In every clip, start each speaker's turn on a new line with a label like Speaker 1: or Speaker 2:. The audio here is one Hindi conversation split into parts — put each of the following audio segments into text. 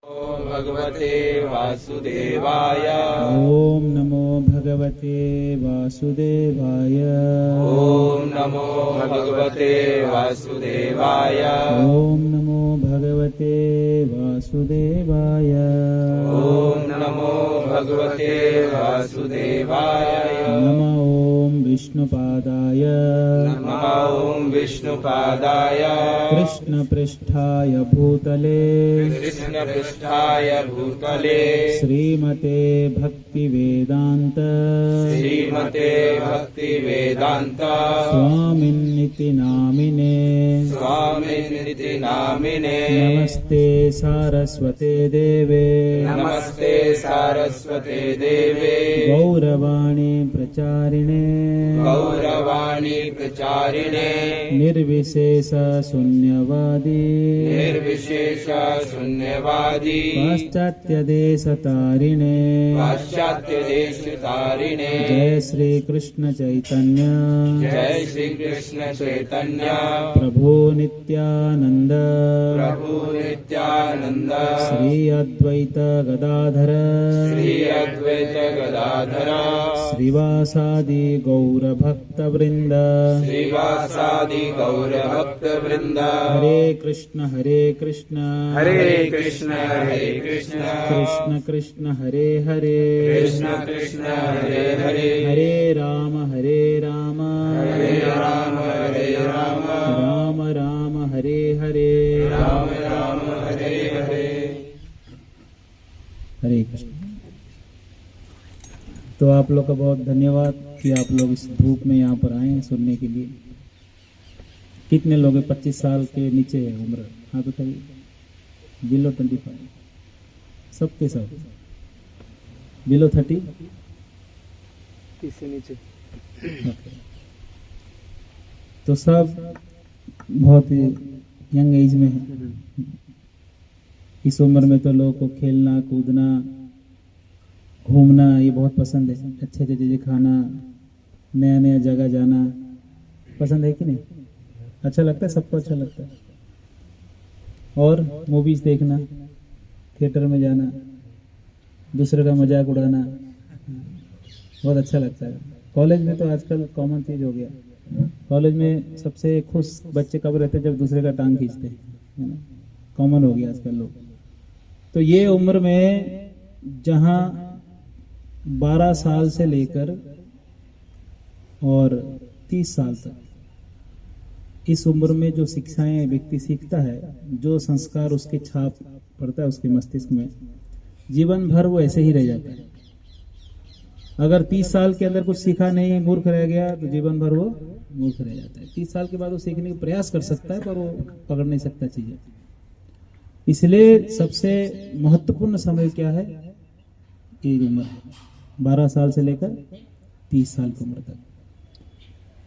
Speaker 1: ओम भगवते वासुदेवाय।
Speaker 2: ओम नमो भगवते वासुदेवाय।
Speaker 1: ओम नमो भगवते वासुदेवाय।
Speaker 2: ओम नमो भगवते वासुदेवाय।
Speaker 1: ओम नमो भगवते वासुदेवाय।
Speaker 2: नमः ओम विष्णुपादाय।
Speaker 1: नमः ओम विष्णुपादाय।
Speaker 2: कृष्णपृष्ठाय भूतले
Speaker 1: कृष्णपृष्ठाय भूतले
Speaker 2: श्रीमते भक्तिवेदान्त
Speaker 1: श्रीमते भक्तिवेदान्त
Speaker 2: स्वामिन्निति नामिने
Speaker 1: स्वामिनिति नामिने
Speaker 2: नमस्ते सारस्वते देवे
Speaker 1: नमस्ते सारस्वते देवे
Speaker 2: गौरवाणी प्रचारिणे
Speaker 1: गौरवाणी प्रचारिणे
Speaker 2: निर्विशेष शून्यवादी
Speaker 1: निर्विशेष शून्यवादी
Speaker 2: पाश्चात्य देश तारिणे
Speaker 1: पाश्चात्य देश तारिणे
Speaker 2: जय श्री कृष्ण चैतन्य
Speaker 1: जय श्री कृष्ण चैतन्य
Speaker 2: प्रभु नित्यानंद
Speaker 1: प्रभु नित्यानंद
Speaker 2: श्री अद्वैत गदाधर
Speaker 1: श्री अद्वैत गदाधर
Speaker 2: श्रीवासादि गौर भक्त वृंद
Speaker 1: श्रीवासादि गौर भक्त वृंद
Speaker 2: हरे कृष्ण हरे कृष्ण
Speaker 1: हरे कृष्ण
Speaker 2: कृष्ण कृष्ण हरे हरे
Speaker 1: कृष्ण कृष्ण हरे हरे
Speaker 2: हरे राम हरे राम
Speaker 1: हरे राम
Speaker 2: राम राम हरे हरे
Speaker 1: राम राम हरे हरे।
Speaker 2: हरे कृष्ण। तो आप लोग का बहुत धन्यवाद कि आप लोग इस धूप में यहाँ पर आए हैं सुनने के लिए। कितने लोग हैं 25 साल के नीचे है उम्र? हाँ तो कभी बिलो 25 सबके सब बिलो 30
Speaker 3: से नीचे।
Speaker 2: Okay. तो सब बहुत यंग एज में है। इस उम्र में तो लोगों को खेलना कूदना घूमना ये बहुत पसंद है। अच्छे अच्छे चीज़ें खाना नया नया जगह जाना पसंद है कि नहीं? अच्छा लगता है? सबको अच्छा लगता है। और मूवीज देखना थिएटर में जाना दूसरे का मजाक उड़ाना बहुत अच्छा लगता है। कॉलेज में तो आजकल कॉमन चीज हो गया। कॉलेज में सबसे खुश बच्चे कब रहते हैं? जब दूसरे का टांग खींचते हैं, है ना? कॉमन हो गया आजकल लोग। तो ये उम्र में जहाँ 12 साल से लेकर और 30 साल तक इस उम्र में जो शिक्षाएं व्यक्ति सीखता है, जो संस्कार उसके छाप पड़ता है उसके मस्तिष्क में, जीवन भर वो ऐसे ही रह जाता है। अगर 30 साल के अंदर कुछ सीखा नहीं, मूर्ख रह गया, तो जीवन भर वो मूर्ख रह जाता है। 30 साल के बाद वो सीखने का प्रयास कर सकता है पर वो पकड़ नहीं सकता चीजें। इसलिए सबसे महत्वपूर्ण समय क्या है? ये उम्र 12 साल से लेकर 30 साल की उम्र तक।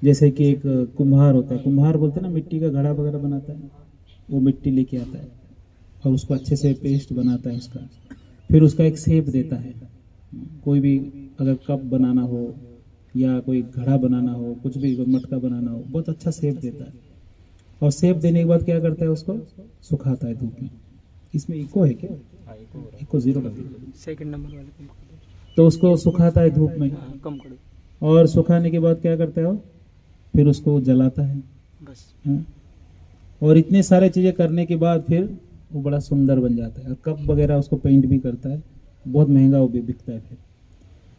Speaker 2: जैसे कि एक कुम्हार होता है, कुम्हार बोलते हैं ना, मिट्टी का घड़ा वगैरह बनाता है। वो मिट्टी लेके आता है और उसको अच्छे से पेस्ट बनाता है उसका, फिर उसका एक शेप देता है। कोई भी अगर कप बनाना हो या कोई घड़ा बनाना हो, कुछ भी मटका बनाना हो, बहुत अच्छा शेप देता है। और शेप देने के बाद क्या करता है? उसको सुखाता है धूप में। इसमें इको है क्या? इको 0 कर दो।
Speaker 3: सेकंड नंबर वाले कम कर दो।
Speaker 2: तो उसको सुखाता है धूप में,
Speaker 3: कम कर दो।
Speaker 2: और सुखाने के बाद क्या करता है वो? फिर उसको जलाता है।
Speaker 3: बस।
Speaker 2: हाँ? और इतने सारे चीजें करने के बाद फिर वो बड़ा सुंदर बन जाता है। और कप वगैरह उसको पेंट भी करता है, बहुत महंगा वो भी बिकता है फिर।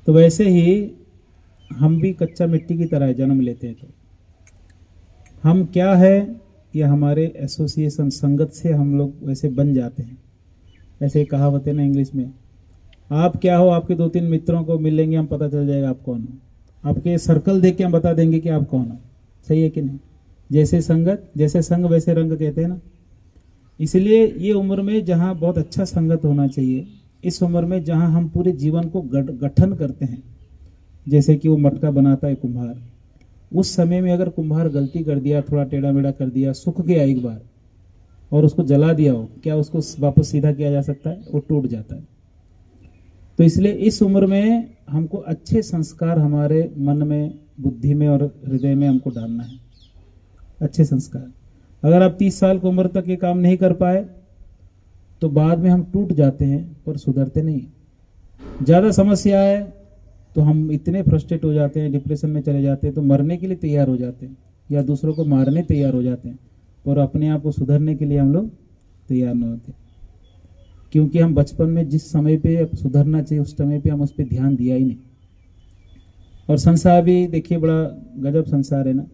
Speaker 2: तो वैसे ही हम भी कच्चा मिट्टी की तरह जन्म लेते हैं। तो हम क्या है, ये हमारे एसोसिएशन संगत से हम लोग वैसे बन जाते हैं। ऐसे ही कहावत है ना इंग्लिश में, आप क्या हो, आपके 2-3 मित्रों को मिलेंगे, हम पता चल जाएगा आप कौन हो। आपके सर्कल देख के हम बता देंगे कि आप कौन हो। सही है कि नहीं? जैसे संगत, जैसे संग वैसे रंग कहते हैं ना। इसलिए ये उम्र में जहाँ बहुत अच्छा संगत होना चाहिए, इस उम्र में जहाँ हम पूरे जीवन को गठन करते हैं, जैसे कि वो मटका बनाता है कुम्हार, उस समय में अगर कुम्हार गलती कर दिया, थोड़ा टेढ़ा मेढ़ा कर दिया, सूख गया एक बार और उसको जला दिया हो, क्या उसको वापस सीधा किया जा सकता है? वो टूट जाता है। तो इसलिए इस उम्र में हमको अच्छे संस्कार हमारे मन में, बुद्धि में और हृदय में हमको डालना है, अच्छे संस्कार। अगर आप 30 साल की उम्र तक ये काम नहीं कर पाए तो बाद में हम टूट जाते हैं पर सुधरते नहीं। ज़्यादा समस्या है तो हम इतने फ्रस्ट्रेट हो जाते हैं, डिप्रेशन में चले जाते हैं, तो मरने के लिए तैयार हो जाते हैं या दूसरों को मारने तैयार हो जाते हैं, और अपने आप को सुधरने के लिए हम लोग तैयार नहीं होते, क्योंकि हम बचपन में जिस समय पे सुधरना चाहिए उस समय पे हम उस पर ध्यान दिया ही नहीं। और संसार भी देखिए बड़ा गजब संसार है ना,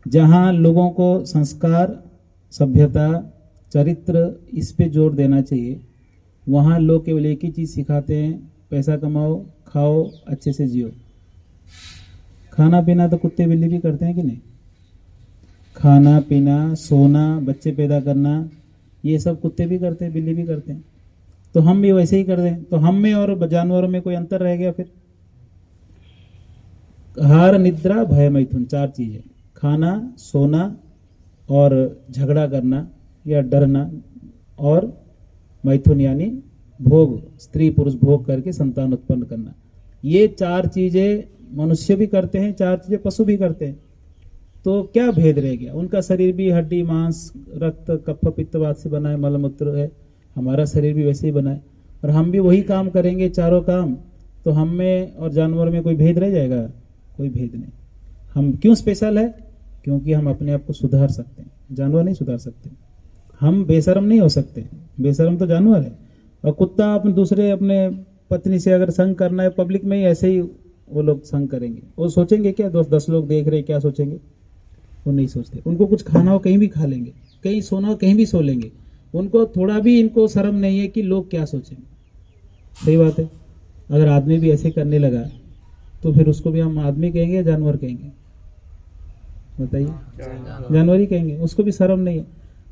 Speaker 2: जहाँ लोगों को संस्कार, सभ्यता, चरित्र इस पे जोर देना चाहिए, वहाँ लोग केवल एक ही चीज़ सिखाते हैं, पैसा कमाओ, खाओ, अच्छे से जियो। खाना पीना तो कुत्ते बिल्ली भी करते हैं कि नहीं? खाना पीना, सोना, बच्चे पैदा करना, ये सब कुत्ते भी करते हैं, बिल्ली भी करते हैं। तो हम भी वैसे ही कर दें, तो हम में और जानवरों में कोई अंतर रह गया फिर? आहार, निद्रा, भय, मैथुन, 4 चीजें, खाना, सोना और झगड़ा करना या डरना, और मैथुन यानी भोग, स्त्री पुरुष भोग करके संतान उत्पन्न करना। ये 4 चीजें मनुष्य भी करते हैं, 4 चीजें पशु भी करते हैं। तो क्या भेद रह गया? उनका शरीर भी हड्डी, मांस, रक्त, कफ, पित्त, वात से बना है, मलमूत्र है, हमारा शरीर भी वैसे ही बना है, और हम भी वही काम करेंगे, चारों काम, तो हम में और जानवर में कोई भेद रह जाएगा? कोई भेद नहीं। हम क्यों स्पेशल है? क्योंकि हम अपने आप को सुधार सकते हैं, जानवर नहीं सुधार सकते। हम बेशरम नहीं हो सकते, बेशरम तो जानवर है। और कुत्ता अपने दूसरे अपने पत्नी से अगर संग करना है पब्लिक में ही, ऐसे ही वो लोग संग करेंगे। वो सोचेंगे क्या 10 लोग देख रहे, क्या सोचेंगे? वो नहीं सोचते। उनको कुछ खाना हो कहीं भी खा लेंगे, कहीं सोना हो कहीं भी सो लेंगे। उनको थोड़ा भी इनको शर्म नहीं है कि लोग क्या सोचेंगे। सही बात है। अगर आदमी भी ऐसे करने लगा तो फिर उसको भी हम आदमी कहेंगे या जानवर कहेंगे? बताइए। जानवर ही कहेंगे, उसको भी शर्म नहीं है।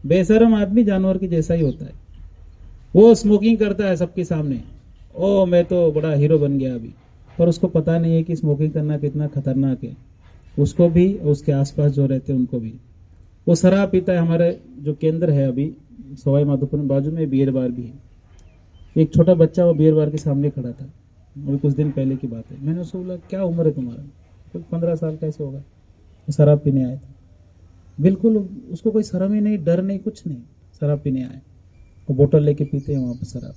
Speaker 2: बेशरम आदमी जानवर की जैसा ही होता है। वो स्मोकिंग करता है सबके सामने, ओ मैं तो बड़ा हीरो बन गया अभी, पर उसको पता नहीं है कि स्मोकिंग करना कितना खतरनाक है, उसको भी, उसके आसपास जो रहते हैं उनको भी। वो शराब पीता है। हमारे जो केंद्र है अभी सवाई माधोपुर में, बाजू में बियर बार भी है। एक छोटा बच्चा वो बियर बार के सामने खड़ा था, और कुछ दिन पहले की बात है। मैंने उसको बोला क्या उम्र है तुम्हारा? तो 15 साल कैसे होगा? वो शराब पीने आया था। बिल्कुल उसको कोई शर्म ही नहीं, डर नहीं, कुछ नहीं, शराब पीने आए। वो बोतल लेके पीते हैं वहाँ पर शराब।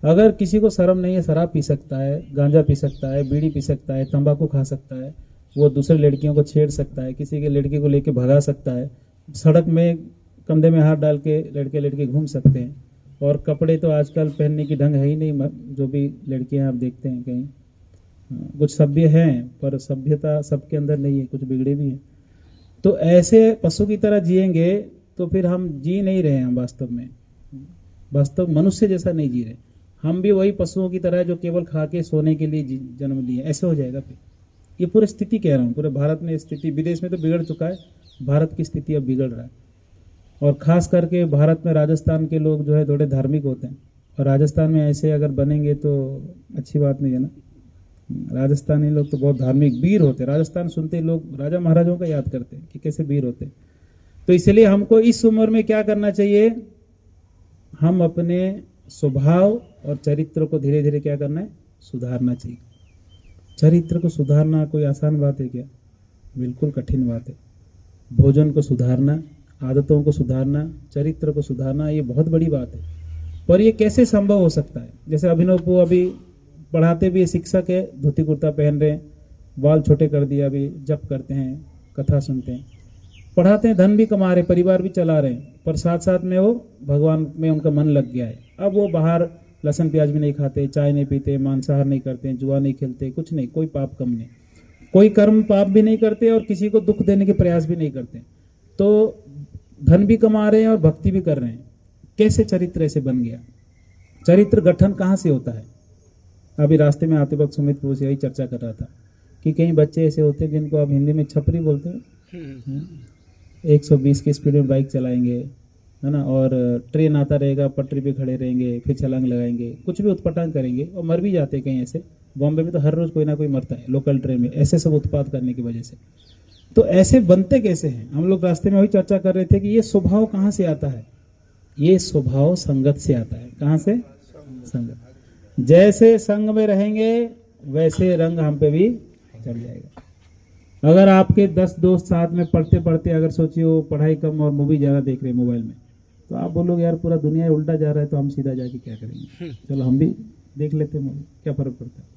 Speaker 2: अगर किसी को शर्म नहीं है, शराब पी सकता है, गांजा पी सकता है, बीड़ी पी सकता है, तंबाकू खा सकता है, वो दूसरे लड़कियों को छेड़ सकता है, किसी के लड़के को लेके भगा सकता है, सड़क में कंधे में हाथ डाल के लड़के लड़के घूम सकते हैं। और कपड़े तो आजकल पहनने की ढंग है ही नहीं, जो भी लड़कियां आप देखते हैं कहीं, कुछ सभ्य हैं पर सभ्यता सबके अंदर नहीं है, कुछ बिगड़े भी हैं। तो ऐसे पशु की तरह जिएंगे तो फिर हम जी नहीं रहे हैं। हम वास्तव मनुष्य जैसा नहीं जी रहे। हम भी वही पशुओं की तरह जो केवल खा के सोने के लिए जन्म लिए, ऐसे हो जाएगा फिर। ये पूरी स्थिति कह रहा हूँ, पूरे भारत में स्थिति, विदेश में तो बिगड़ चुका है, भारत की स्थिति अब बिगड़ रहा है। और खास करके भारत में राजस्थान के लोग जो है थोड़े धार्मिक होते हैं, और राजस्थान में ऐसे अगर बनेंगे तो अच्छी बात नहीं है ना। राजस्थानी लोग तो बहुत धार्मिक, वीर होते हैं। राजस्थान सुनते ही लोग राजा महाराजाओं का याद करते हैं कि कैसे वीर होते हैं। तो इसलिए हमको इस उम्र में क्या करना चाहिए? हम अपने स्वभाव और चरित्र को धीरे धीरे क्या करना है? सुधारना चाहिए। चरित्र को सुधारना कोई आसान बात है क्या? बिल्कुल कठिन बात है। भोजन को सुधारना, आदतों को सुधारना, चरित्र को सुधारना, ये बहुत बड़ी बात है। पर ये कैसे संभव हो सकता है? जैसे अभिनव अभी पढ़ाते भी, शिक्षक है, धोती कुर्ता पहन रहे हैं, बाल छोटे कर दिया, अभी जप करते हैं, कथा सुनते हैं, पढ़ाते हैं, धन भी कमा रहे, परिवार भी चला रहे हैं, पर साथ साथ में वो भगवान में उनका मन लग गया है। अब वो बाहर लहसुन प्याज भी नहीं खाते, चाय नहीं पीते, मांसाहार नहीं करते, जुआ नहीं खेलते, कुछ नहीं, कोई पाप कम नहीं, कोई कर्म पाप भी नहीं करते, और किसी को दुख देने के प्रयास भी नहीं करते। तो धन भी कमा रहे हैं और भक्ति भी कर रहे हैं। कैसे चरित्र ऐसे बन गया? चरित्र गठन कहाँ से होता है? अभी रास्ते में आते वक्त सुमित प्रभु से यही चर्चा कर रहा था कि कई बच्चे ऐसे होते हैं जिनको आप हिंदी में छपरी बोलते हैं, 120 की स्पीड में बाइक चलाएंगे, है ना, और ट्रेन आता रहेगा, पटरी पे खड़े रहेंगे, फिर छलांग लगाएंगे, कुछ भी उत्पटांग करेंगे, और मर भी जाते हैं कहीं ऐसे। बॉम्बे में तो हर रोज कोई ना कोई मरता है लोकल ट्रेन में, ऐसे सब उत्पाद करने की वजह से। तो ऐसे बनते कैसे हैं? हम लोग रास्ते में वही चर्चा कर रहे थे कि ये स्वभाव कहाँ से आता है? ये स्वभाव संगत से आता है। कहाँ से? संगत। जैसे संग में रहेंगे वैसे रंग हम पे भी चढ़ जाएगा। अगर आपके 10 दोस्त साथ में पढ़ते पढ़ते, अगर सोचिए वो पढ़ाई कम और मूवी ज्यादा देख रहे मोबाइल में, तो आप बोलोगे यार पूरा दुनिया उल्टा जा रहा है तो हम सीधा जाके क्या करेंगे, चलो हम भी देख लेते हैं, क्या फर्क पड़ता है।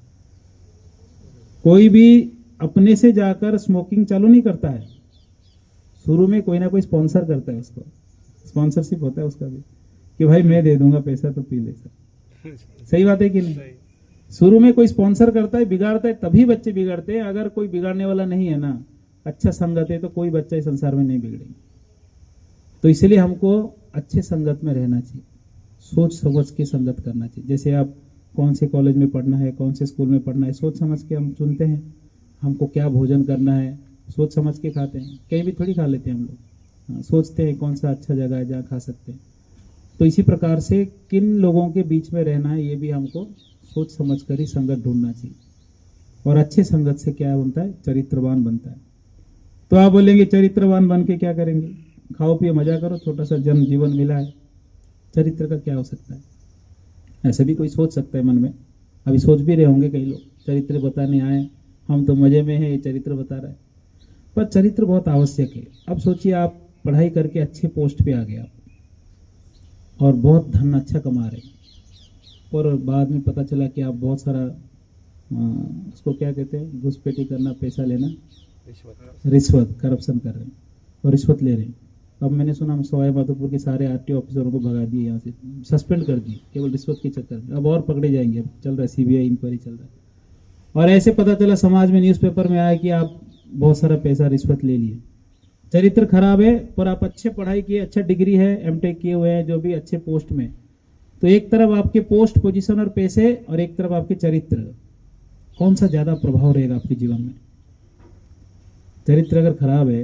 Speaker 2: कोई भी अपने से जाकर स्मोकिंग चालू नहीं करता है, शुरू में कोई ना कोई स्पॉन्सर करता है, उसको स्पॉन्सरशिप होता है उसका भी कि भाई मैं दे दूंगा पैसा तो पी ले सर। सही बात है कि नहीं? शुरू में कोई स्पॉन्सर करता है, बिगाड़ता है, तभी बच्चे बिगड़ते हैं। अगर कोई बिगाड़ने वाला नहीं है ना, अच्छा संगत है, तो कोई बच्चा इस संसार में नहीं बिगड़ेगा। तो इसलिए हमको अच्छे संगत में रहना चाहिए, सोच समझ के संगत करना चाहिए। जैसे आप कौन से कॉलेज में पढ़ना है, कौन से स्कूल में पढ़ना है, सोच समझ के हम चुनते हैं। हमको क्या भोजन करना है, सोच समझ के खाते हैं, कहीं भी थोड़ी खा लेते हैं हम लोग। सोचते हैं कौन सा अच्छा जगह है जहाँ खा सकते हैं। तो इसी प्रकार से किन लोगों के बीच में रहना है, ये भी हमको सोच समझ कर ही संगत ढूंढना चाहिए। और अच्छे संगत से क्या बनता है, चरित्रवान बनता है। तो आप बोलेंगे चरित्रवान बन के क्या करेंगे, खाओ पियो मजा करो, छोटा सा जन्म जीवन मिला है, चरित्र का क्या हो सकता है? ऐसे भी कोई सोच सकता है मन में। अभी सोच भी रहे होंगे कई लोग, चरित्र बताने आए, हम तो मजे में है, ये चरित्र बता रहा है। पर चरित्र बहुत आवश्यक है। अब सोचिए आप पढ़ाई करके अच्छे पोस्ट पे आ गए आप, और बहुत धन अच्छा कमा रहे, और बाद में पता चला कि आप बहुत सारा उसको क्या कहते हैं, घुसपैठी करना, पैसा लेना, रिश्वत, करप्शन कर रहे हैं और रिश्वत ले रहे हैं। अब मैंने सुना हम सवाई माधोपुर के सारे आरटीओ ऑफिसरों को भगा दिए, यहाँ से सस्पेंड कर दिए केवल रिश्वत के चक्कर में। अब और पकड़े जाएंगे, अब चल रहा है सीबीआई इंक्वायरी चल रहा है। और ऐसे पता चला समाज में, न्यूज़पेपर में आया कि आप बहुत सारा पैसा रिश्वत ले लिए। चरित्र खराब है, पर आप अच्छे पढ़ाई किए, अच्छा डिग्री है, एमटेक किए हुए हैं, जो भी अच्छे पोस्ट में, तो एक तरफ आपके पोस्ट, पोजीशन और पैसे, और एक तरफ आपके चरित्र, कौन सा ज्यादा प्रभाव रहेगा आपके जीवन में? चरित्र अगर खराब है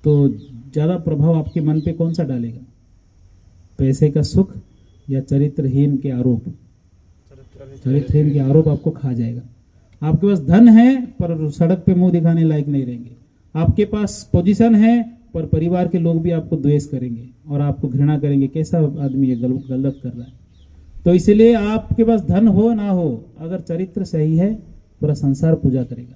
Speaker 2: तो ज्यादा प्रभाव आपके मन पे कौन सा डालेगा, पैसे का सुख या चरित्रहीन के आरोप? चरित्रहीन के आरोप आपको खा जाएगा। आपके पास धन है पर सड़क पे मुंह दिखाने लायक नहीं रहेंगे, आपके पास पोजीशन है पर परिवार के लोग भी आपको द्वेष करेंगे और आपको घृणा करेंगे, कैसा आदमी ये गलत कर रहा है। तो इसलिए आपके पास धन हो ना हो, अगर चरित्र सही है पूरा संसार पूजा करेगा।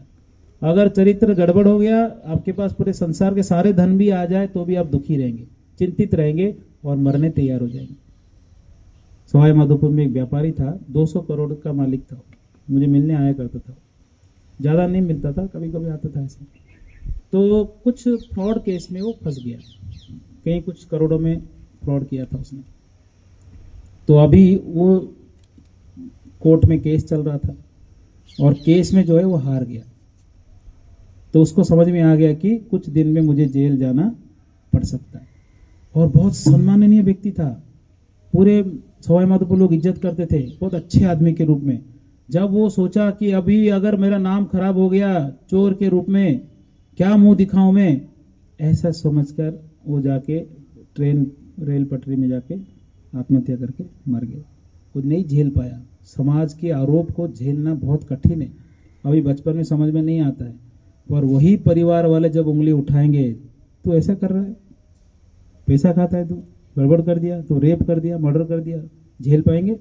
Speaker 2: अगर चरित्र गड़बड़ हो गया, आपके पास पूरे संसार के सारे धन भी आ जाए तो भी आप दुखी रहेंगे, चिंतित रहेंगे और मरने तैयार हो जाएंगे। सवाई माधोपुर में एक व्यापारी था, 200 करोड़ का मालिक था, मुझे मिलने आया करता था, ज्यादा नहीं मिलता था, कभी कभी आता था ऐसे। तो कुछ फ्रॉड केस में वो फंस गया, कहीं कुछ करोड़ों में फ्रॉड किया था उसने। तो अभी वो कोर्ट में केस चल रहा था और केस में जो है वो हार गया। तो उसको समझ में आ गया कि कुछ दिन में मुझे जेल जाना पड़ सकता है। और बहुत सम्माननीय व्यक्ति था, पूरे सवाई माधोपुर लोग इज्जत करते थे, बहुत अच्छे आदमी के रूप में। जब वो सोचा कि अभी अगर मेरा नाम खराब हो गया चोर के रूप में, क्या मुंह दिखाऊं मैं, ऐसा समझकर वो जाके रेल पटरी में जाके आत्महत्या करके मर गया। वो नहीं झेल पाया, समाज के आरोप को झेलना बहुत कठिन है। अभी बचपन में समझ में नहीं आता है, पर वही परिवार वाले जब उंगली उठाएंगे, तो ऐसा कर रहा है, पैसा खाता है, तो गड़बड़ कर दिया, तो रेप कर दिया, मर्डर कर दिया, झेल पाएंगे?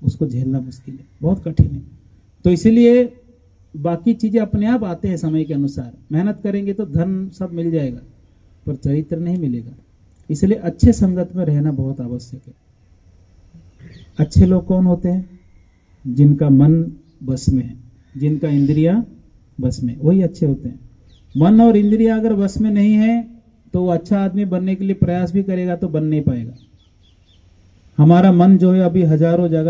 Speaker 2: उसको झेलना मुश्किल है, बहुत कठिन है। तो इसीलिए बाकी चीजें अपने आप आते हैं समय के अनुसार, मेहनत करेंगे तो धन सब मिल जाएगा, पर चरित्र नहीं मिलेगा। इसलिए अच्छे संगत में रहना बहुत आवश्यक है। अच्छे लोग कौन होते हैं? जिनका मन बस में है, जिनका इंद्रियां बस में, वही अच्छे होते हैं। मन और इंद्रियां अगर बस में नहीं है तो वो अच्छा आदमी बनने के लिए प्रयास भी करेगा तो बन नहीं पाएगा। हमारा मन जो है अभी हजारों जगह